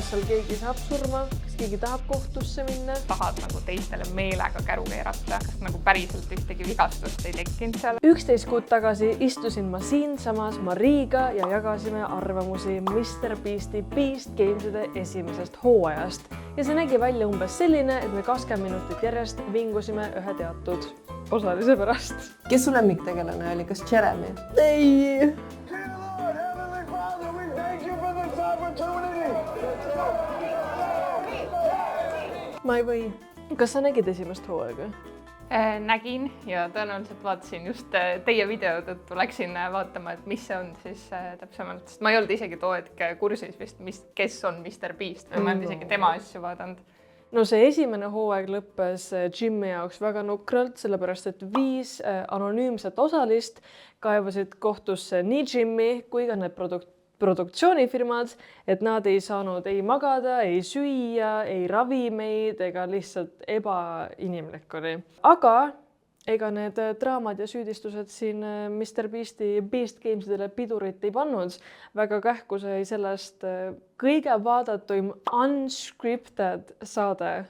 kas seal keegi saab surma, kas keegi tahab kohtusse minna? Tahad nagu teistele meelega käru keerata, kas nagu päriselt ühtegi vigastust ei tekkinud seal? 11 kuud tagasi istusin ma siinsamas Mariiga ja jagasime arvamusi Mr. Beasti Beast Games'ide esimesest hooajast. Ja see nägi välja umbes selline, et me 20 minutit järjest vingusime ühe teatud osalise pärast. Kes su lemmiktegelane oli? Kas Jeremy? Ei! Ma ei või. Kas sa nägid esimest hooaega? Nägin ja tõenäoliselt vaatasin just teie video tõttu, läksin vaatama, et mis see on siis täpsemalt, sest ma ei olnud isegi too hetk kursis vist, kes on Mr. Beast või ma ei olnud isegi tema asju vaadanud. No see esimene hooaeg lõppes Jimmy jaoks väga nukralt, sellepärast et 5 anonüümset osalist kaevasid kohtusse nii Jimmy kui ka need produktsioonifirmad, et nad ei saanud ei magada, ei süüa, ei ravimeid ega lihtsalt ebainimlik oli. Aga ega need draamad ja süüdistused siin Mr. Beasti Beast Games'idele pidurit ei pannud. Väga kähku sai sellest kõige vaadatuim unscripted saade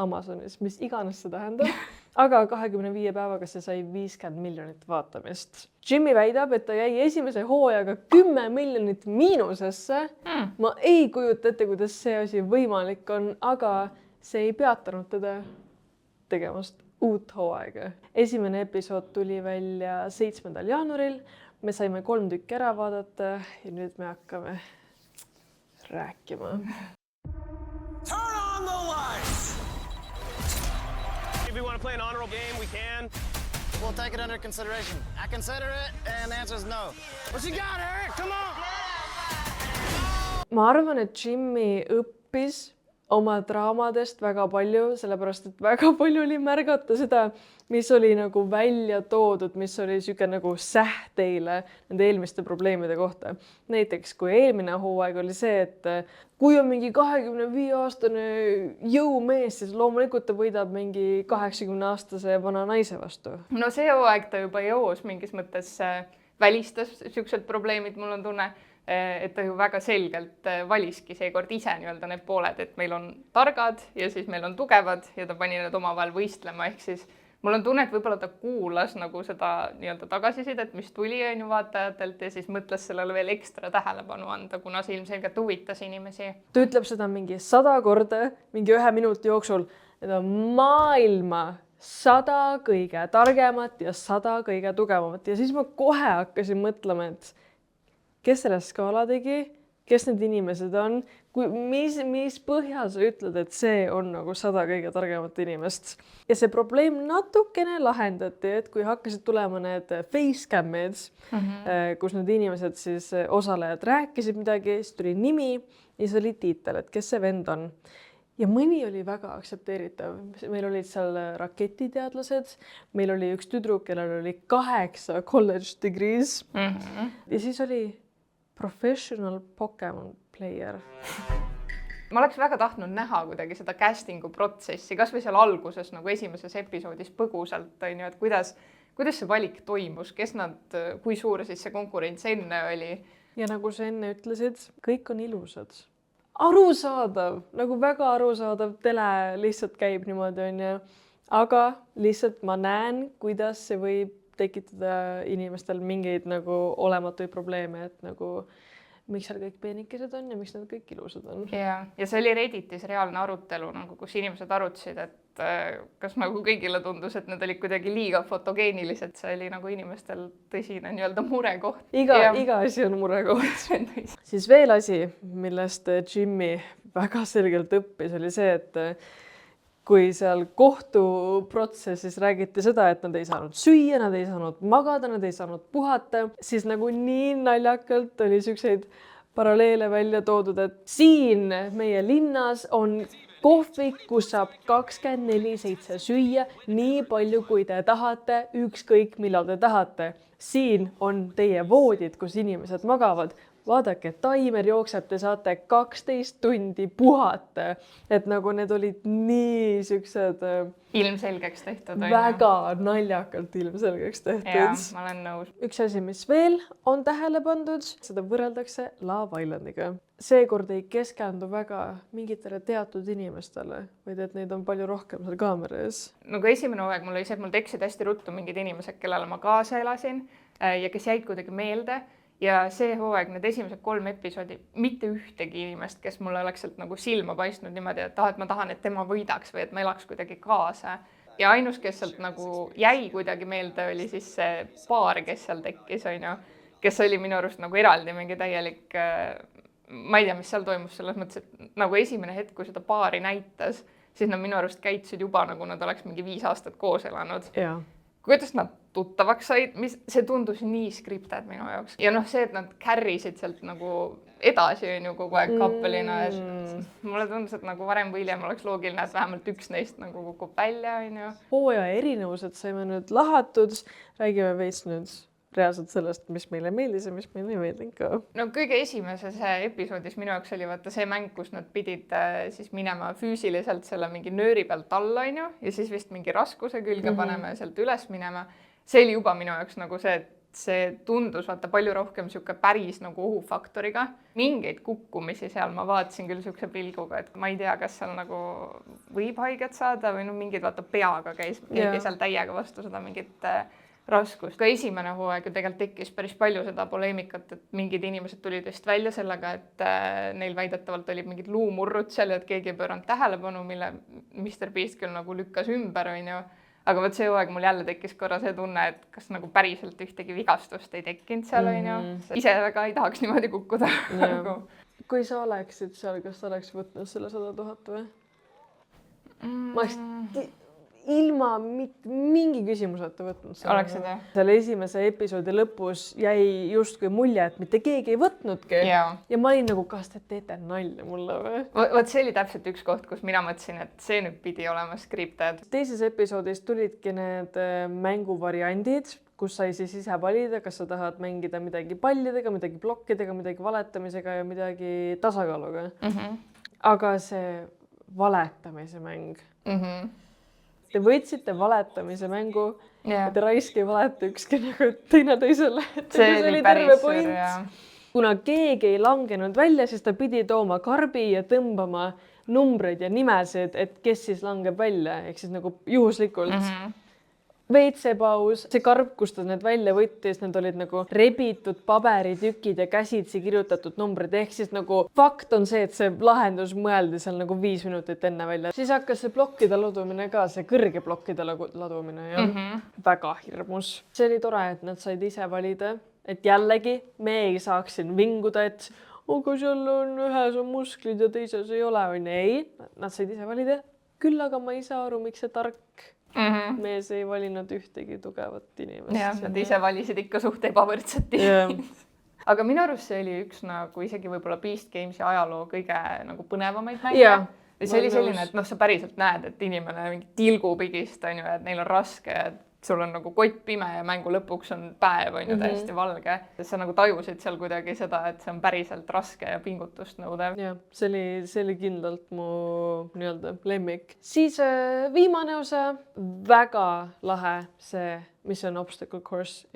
Amazonis, mis iganes see tähendab. Aga 25 päevaga see sai 50 miljonit vaatamist. Jimmy väidab, et ta jäi esimese hooajaga 10 miljonit miinusesse. Ma ei kujuta ette, kuidas see asi võimalik on, aga see ei peatanud teda tegemast uut hooaega. Esimene episood tuli välja 7. jaanuaril. Me saime 3 tükki ära vaadata ja nüüd me hakkame rääkima. Turn on the lights! If we want to play an honorable game, we can. We'll take it under consideration. I consider it, and the answer is no. What you got, Eric? Come on! Ma arvan, et Jimmy õppis oma draamadest väga palju, sellepärast et väga palju oli märgata seda, mis oli nagu välja toodud, mis oli siuke nagu sähteile nende eelmiste probleemide kohta. Näiteks, kui eelmine hooaeg oli see, et kui on mingi 25-aastane jõumees, siis loomulikult ta võidab mingi 80-aastase vana naise vastu. No see hooaeg ta juba jõus mingis mõttes välistas siuksed probleemid, mul on tunne, et ta ju väga selgelt valiski seekord ise nii-öelda need pooled, et meil on targad ja siis meil on tugevad ja ta pani need omavahel võistlema, ehk siis mul on tunne, et võib-olla ta kuulas nagu seda nii-öelda tagasisidet, mis tuli vaatajatelt ja siis mõtles sellele veel ekstra tähelepanu anda, kuna see ilmselgelt huvitas inimesi. Ta ütleb seda mingi 100 korda, mingi 1 minuti jooksul, et on maailma 100 kõige targemat ja 100 kõige tugevamat ja siis ma kohe hakkasin mõtlema, et kes selle skaala tegi, kes need inimesed on, mis põhjal sa ütled, et see on nagu 100 kõige targemat inimest. Ja see probleem natukene lahendati, et kui hakkasid tulema need facecam'id, kus need inimesed siis osalejad rääkisid midagi, siis tuli nimi ja siis oli tiitel, et kes see vend on. Ja mõni oli väga aktsepteeritav. Meil olid seal raketiteadlased, meil oli üks tüdruk, kellel oli 8 college degrees ja siis oli professional Pokemon player. Ma oleks väga tahtnud näha kuidagi seda castingu protsessi, kas või seal alguses nagu esimeses episoodis põgusalt, et kuidas see valik toimus, kes nad, kui suur siis see konkurents enne oli. Ja nagu sa enne ütlesid, kõik on ilusad. Arusaadav, nagu väga arusaadav tele lihtsalt käib niimoodi, aga lihtsalt ma näen, kuidas see võib tekitada inimestel mingeid nagu olematuid probleeme, et nagu miks seal kõik peenikesed on ja miks nad kõik ilusad on. Ja see oli Redditis reaalne arutelu, nagu, kus inimesed arutasid, et kas nagu kõigile tundus, et need olid kuidagi liiga fotogeenilised. See oli nagu inimestel tõsine nii-öelda murekoht. Iga asi on murekoht. Siis veel asi, millest Jimmy väga selgelt õppis, oli see, et kui seal kohtuprotsessis räägiti seda, et nad ei saanud süüa, nad ei saanud magada, nad ei saanud puhata, siis nagu nii naljakalt oli siukseid paralleele välja toodud, et siin meie linnas on kohvik, kus saab 24/7 süüa nii palju, kui te tahate, ükskõik millal te tahate. Siin on teie voodid, kus inimesed magavad. vaadake, taimer jookseb, te saate 12 tundi puhata. Et nagu need olid nii siuksed ilmselgeks tehtud. väga naljakalt ilmselgeks tehtud. Jaa, ma olen nõus. Üks asi, mis veel on tähele pandud, seda võrreldakse Love Islandiga. Seekord ei keskendu väga mingitele teatud inimestele, vaid et neid on palju rohkem seal kaamera ees. Nagu esimene hooaeg mul oli see, et mul tekkisid hästi ruttu mingid inimesed, kellele ma kaasa elasin ja kes jäid kuidagi meelde. Ja see hooaeg, need esimesed 3 episoodi, mitte ühtegi inimest, kes mulle oleks sealt nagu silma paistnud niimoodi, et ma tahan, et tema võidaks või et ma elaks kuidagi kaasa. Ja ainus, kes sealt nagu jäi kuidagi meelde, oli siis see paar, kes seal tekkis, kes oli minu arust nagu eraldi mingi täielik, ma ei tea, mis seal toimus selles mõttes, et nagu esimene hetk, kui seda paari näitas, siis nad minu arust käitusid juba nagu nad oleks mingi 5 aastat koos elanud. Jaa. Kuidas nad tuttavaks said, see tundus nii skripted minu jaoks. Ja see, et nad carrysid sealt nagu edasi kogu aeg kappelina. Mulle tundus, et nagu varem või hiljem oleks loogiline, et vähemalt üks neist nagu kukub välja. Hooaja erinevused saime nüüd lahatud, räägime veits nüüd reaalselt sellest, mis meile meeldis ja mis meile ei meeldinud ka. No kõige esimeses episoodis minu jaoks oli vaata see mäng, kus nad pidid siis minema füüsiliselt selle mingi nööri pealt alla, ja siis vist mingi raskuse külge panema ja sealt üles minema. See oli juba minu jaoks nagu see, et see tundus vaata palju rohkem siuke päris nagu ohufaktoriga. Mingeid kukkumisi seal ma vaatasin küll siukse pilguga, et ma ei tea, kas seal nagu võib haiget saada või mingid vaata peaga käis keegi seal täiega vastu seda mingit raskust. Ka esimene hooaeg ju tegelikult tekkis päris palju seda poleemikat, et mingid inimesed tulid vist välja sellega, et neil väidetavalt olid mingid luumurrud seal, et keegi ei pööranud tähelepanu, mille Mr. Beast küll nagu lükkas ümber, Aga võt see hooaeg mul jälle tekkis korra see tunne, et kas nagu päriselt ühtegi vigastust ei tekkinud seal, Ise väga ei tahaks niimoodi kukkuda. Kui sa oleksid seal, kas sa oleks võtnud selle 100 000 või? Ma oleks ilma mingi küsimuseta võtnud selle. Oleksid jah? Selle esimese episoodi lõpus jäi justkui mulje, et mitte keegi ei võtnudki. Ja ma olin nagu, kas te teete nalja mulle või? Võt see oli täpselt üks koht, kus mina mõtlesin, et see nüüd pidi olema skripted. Teises episoodis tulidki need mänguvariandid, kus sai siis ise valida, kas sa tahad mängida midagi pallidega, midagi plokkidega, midagi valetamisega ja midagi tasakaaluga. Aga see valetamise mäng. Te võtsite valetamise mängu ja te raiski ei valeta ükski nagu teine teisele. See oli päris suur, Kuna keegi ei langenud välja, siis ta pidi tooma karbi ja tõmbama numbreid ja nimesid, et kes siis langeb välja, ehk siis nagu juhuslikult. WC-paus, see karp, kus ta need välja võttis, need olid nagu rebitud paberitükid ja käsitsi kirjutatud numbrid, ehk siis nagu fakt on see, et see lahendus mõeldi seal nagu 5 minutit enne välja. Siis hakkas see plokkide ladumine ka, see kõrge plokkide ladumine ja väga hirmus. See oli tore, et nad said ise valida, et jällegi me ei saaks siin vinguda, et aga seal on ühes on musklid ja teises ei ole. Ei, nad said ise valida, küll aga ma ei saa aru, miks see tark mees ei valinud ühtegi tugevat inimest. Ja, nad ise valisid ikka suht ebavõrdset inimest. Aga minu arust see oli üks nagu isegi võib-olla Beast Gamesi ajaloo kõige nagu põnevamaid mänge. Ja see oli selline, et sa päriselt näed, et inimene mingi tilgupigist, et neil on raske, et sul on nagu kott pime ja mängu lõpuks on päev, täiesti valge. Sa nagu tajusid seal kuidagi seda, et see on päriselt raske ja pingutust nõudev. Ja, see oli kindlalt mu nii-öelda lemmik. Siis viimane osa, väga lahe see Mission Obstacle Course.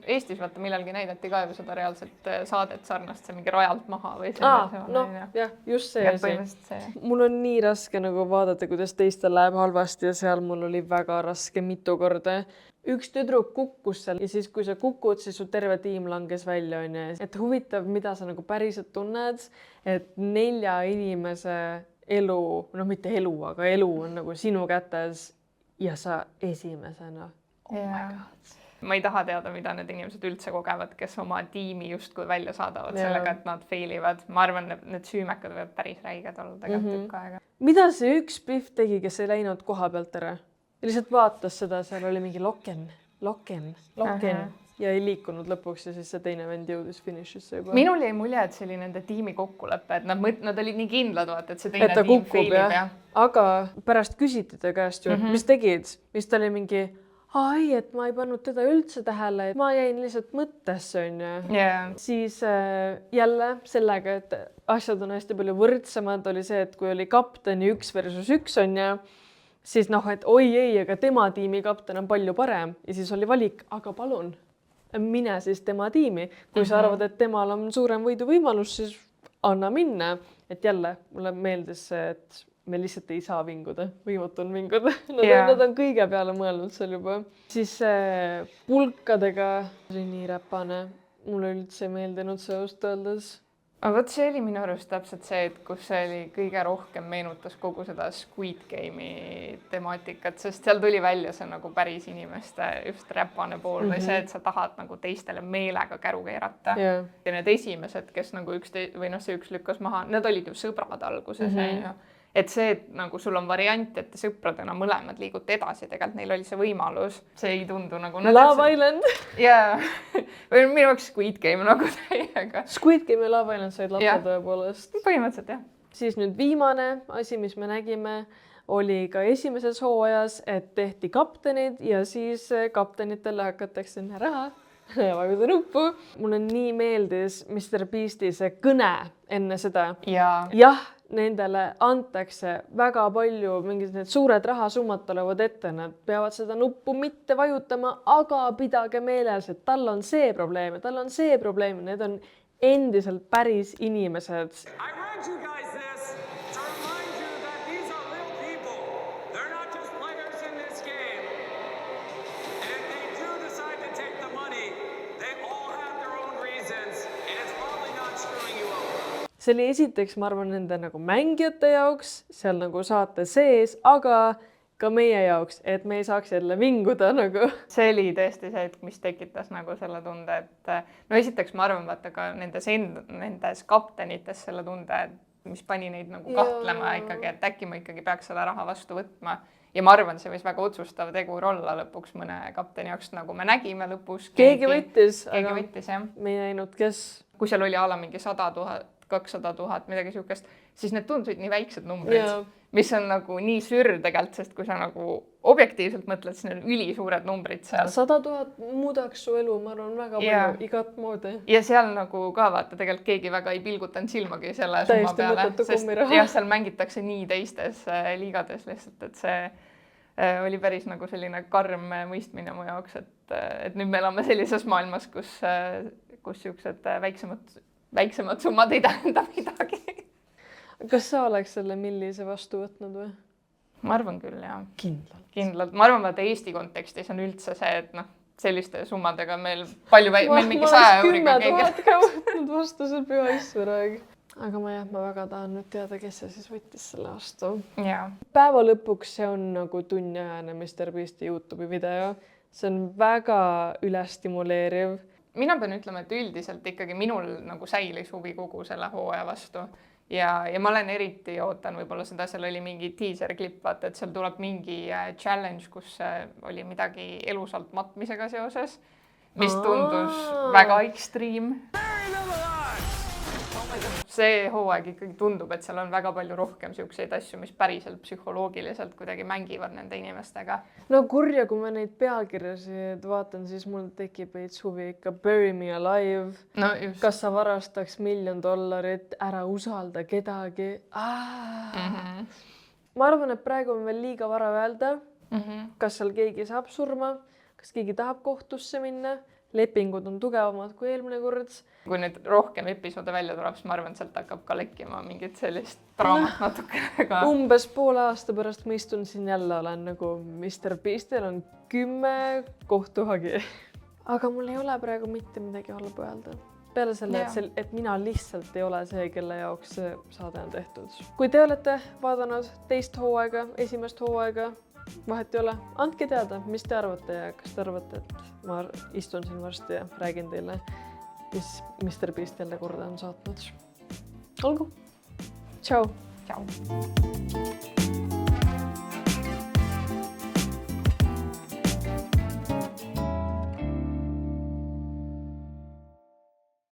Eestis vaata millalgi näidati ka juba seda reaalset saadet sarnast, see mingi rajalt maha või see. Just see. Mul on nii raske nagu vaadata, kuidas teistel läheb halvasti ja seal mul oli väga raske mitu korda. Üks tüdruk kukkus seal ja siis kui sa kukud, siis su terve tiim langes välja. Et huvitav, mida sa nagu päriselt tunned, et 4 inimese elu, mitte elu, aga elu on nagu sinu kätes ja sa esimesena. Oh my God. Ma ei taha teada, mida need inimesed üldse kogevad, kes oma tiimi justkui välja saadavad sellega, et nad failivad. Ma arvan, need süümekad võivad päris räiged olla tegelikult tükk aega. Mida see üks Biff tegi, kes ei läinud koha pealt ära? Lihtsalt vaatas seda, seal oli mingi loken ja ei liikunud lõpuks ja siis see teine vend jõudis finišisse juba. Minul jäi mulje, et see oli nende tiimi kokkulepe, et nad olid nii kindlad, vaata, et see teine tiim failib. Aga pärast küsiti ta käest ju, mis tegid? Mis ta oli mingi, ai, et ma ei pannud teda üldse tähele, et ma jäin lihtsalt mõttesse, onju. Yeah. Siis jälle sellega, et asjad on hästi palju võrdsemad, oli see, et kui oli kapteni 1 versus 1 onju, siis noh, et oi ei, aga tema tiimi kapten on palju parem ja siis oli valik, aga palun, mine siis tema tiimi. Kui sa arvad, et temal on suurem võiduvõimalus, siis anna minna. Et jälle, mulle meeldis see, et me lihtsalt ei saa vinguda, võimatu on vinguda. Nad on kõige peale mõelnud seal juba. Siis pulkadega oli nii räpane. Mulle üldse ei meeldinud see ausalt öeldes. Aga võt see oli minu arust täpselt see, et kus see oli kõige rohkem meenutas kogu seda Squid Game'i temaatikat, sest seal tuli välja see nagu päris inimeste just räpane pool või see, et sa tahad nagu teistele meelega käru keerata. Yeah. Ja need esimesed, kes nagu see üks lükkas maha, need olid ju sõbrad alguses. Et see, et nagu sul on variant, et te sõpradena mõlemad liigute edasi, tegelikult neil oli see võimalus. See ei tundu nagu... Love Island. Jaa. Või minu jaoks Squid Game nagu täiega. Squid Game ja Love Island said lappa tõepoolest. Põhimõtteliselt, jah. Siis nüüd viimane asi, mis me nägime, oli ka esimeses hooajas, et tehti kaptenid ja siis kaptenitele hakatakse raha ja vajuda nuppu. Mulle nii meeldis Mr. Beasti see kõne enne seda. Jah, nendele antakse väga palju, mingid need suured rahasummad tulevad ette, nad peavad seda nuppu mitte vajutama, aga pidage meeles, et tal on see probleem ja tal on see probleem. Need on endiselt päris inimesed. I read you guys this to remind you that these are real people. They're not just players in this game. And if they do decide to take the money, they all have their own reasons, and it's probably not screwing you over. See oli esiteks, ma arvan, nende nagu mängijate jaoks, seal nagu saate sees, aga ka meie jaoks, et me ei saaks jälle vinguda nagu. See oli tõesti see, mis tekitas nagu selle tunde, et no esiteks ma arvan, vaata ka nendes kaptenites selle tunde, mis pani neid nagu kahtlema ikkagi, et äkki ma ikkagi peaks selle raha vastu võtma. Ja ma arvan, see võis väga otsustav tegur olla lõpuks mõne kapteni jaoks, nagu me nägime lõpus. Keegi võttis, aga jah. Me ei näinud, kes. Kui seal oli ala mingi 100 000, 200 000, midagi siukest, siis need tundusid nii väiksed numbrid, mis on nagu nii sür tegelikult, sest kui sa nagu objektiivselt mõtled, siis need on ülisuured numbrid seal. 100 000 muudaks su elu, ma arvan, väga palju igat moodi. Ja seal nagu ka vaata, tegelikult keegi väga ei pilgutanud silmagi selle summa peale, sest seal mängitakse nii teistes liigades lihtsalt, et see oli päris nagu selline karm mõistmine mu jaoks, et nüüd me elame sellises maailmas, kus siuksed väiksemad summad ei tähenda midagi. Kas sa oleks selle millise vastu võtnud või? Ma arvan küll, jah. Kindlalt. Ma arvan, et Eesti kontekstis on üldse see, et selliste summadega meil meil mingi 100 euriga keegi. Ma 10 000 ka võtnud vastu see püha issvõrag. Aga ma väga tahan nüüd teada, kes see siis võttis selle vastu. Päeva lõpuks see on nagu tunniajane Mr. Beasti YouTube'i video. See on väga ülestimuleeriv. Mina pean ütlema, et üldiselt ikkagi minul nagu säilis huvi kogu selle hooaja vastu ja ma olen eriti ootan võib-olla seda, seal oli mingi teaser-klipp, vaata, et seal tuleb mingi challenge, kus oli midagi elusalt matmisega seoses, mis tundus väga ekstreem. See hooaeg ikkagi tundub, et seal on väga palju rohkem siukseid asju, mis päriselt psühholoogiliselt kuidagi mängivad nende inimestega. No kurja, kui ma neid pealkirjasid vaatan, siis mul tekib veits huvi ikka Bury Me Alive. No just. Kas sa varastaks $1 miljon, ära usalda kedagi. Ma arvan, et praegu on veel liiga vara öelda, kas seal keegi saab surma, kas keegi tahab kohtusse minna. Lepingud on tugevamad kui eelmine kord. Kui nüüd rohkem episoode välja tuleb, siis ma arvan, et sealt hakkab ka lekkima mingit sellist draamat natukene. Umbes poole aasta pärast ma istun siin jälle, olen nagu Mr. Beastil on 10 kohtuhagi. Aga mul ei ole praegu mitte midagi halba öelda. Peale selle, et mina lihtsalt ei ole see, kelle jaoks see saade on tehtud. Kui te olete vaadanud teist hooaega, esimest hooaega, vahet ei ole. Andke teada, mis te arvate ja kas te arvate, et ma istun siin varsti ja räägin teile, mis Mr. Beast jälle korda on saatnud. Olgu. Tšau.